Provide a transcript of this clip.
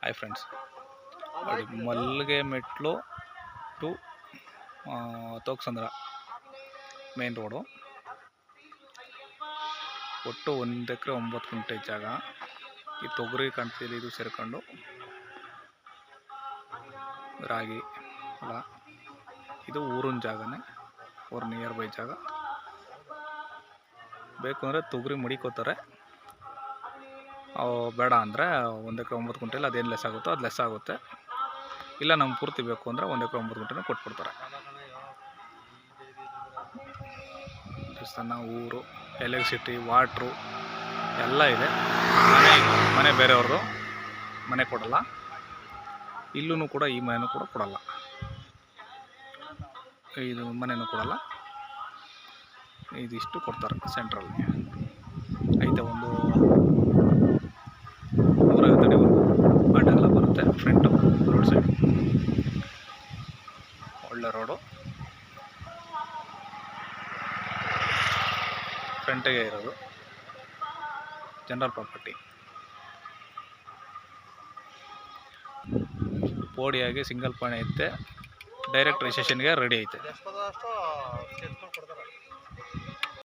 Hi friends, ನೋಡಿ ಮಲ್ಲಿಗೆ ಮೆಟ್ಲು ಟು ತೋಕ್ಸಂದ್ರ ಮೇನ್ ರೋಡು. ಒಟ್ಟು 1 ಎಕರೆ 9 ಗುಂಟೆ ಜಾಗ. ಈ ತೊಗರಿ ಕಾಣ್ತಿದೆ, ಇದು ಸೇರ್ಕೊಂಡು ರಾಗಿ ಹೊಲ. ಇದು ಊರಿನ ಜಾಗನೇ, ಅವ್ರ ನಿಯರ್ ಬೈ ಜಾಗ. ಬೇಕು ಅಂದರೆ ತೊಗರಿ ಮಡಿಕೋತಾರೆ, ಬೇಡ ಅಂದರೆ 1 ಎಕರೆ 9 ಗುಂಟೆಲಿ ಅದೇನು ಲೆಸ್ ಆಗುತ್ತೋ ಅದು ಲೆಸ್ ಆಗುತ್ತೆ. ಇಲ್ಲ ನಮ್ಗೆ ಪೂರ್ತಿ ಬೇಕು ಅಂದರೆ 1 ಎಕರೆ 9 ಗುಂಟೆನೂ ಕೊಟ್ಬಿಡ್ತಾರೆ. ದೇವಸ್ಥಾನ, ಊರು, ಎಲೆಕ್ಟ್ರಿಸಿಟಿ, ವಾಟ್ರು ಎಲ್ಲ ಇದೆ. ಮನೆ ಬೇರೆಯವ್ರದ್ದು, ಮನೆ ಕೊಡಲ್ಲ. ಇಲ್ಲೂ ಕೂಡ ಈ ಮನೆಯೂ ಕೂಡ ಕೊಡಲ್ಲ, ಇದು ಮನೆಯೂ ಕೊಡಲ್ಲ. ಇದಿಷ್ಟು ಕೊಡ್ತಾರೆ. ಸೆಂಟ್ರಲ್ಲಿ ಐತೆ ಒಂದು 150 ಅಡಿ ಅಡ್ಡಗಲ ಬರುತ್ತೆ. ಫ್ರಂಟು ರೋಡ್ ಸೈಡ್ ಒಳ್ಳೆ ರೋಡು, ಫ್ರಂಟಿಗೆ ಇರೋದು. General property. ಪೋಡಿಯಾಗಿ ಸಿಂಗಲ್ ಪಾಣಿ ಐತೆ, ಡೈರೆಕ್ಟ್ ರಿಜಿಸ್ಟ್ರೇಷನ್ಗೆ ರೆಡಿ ಐತೆ.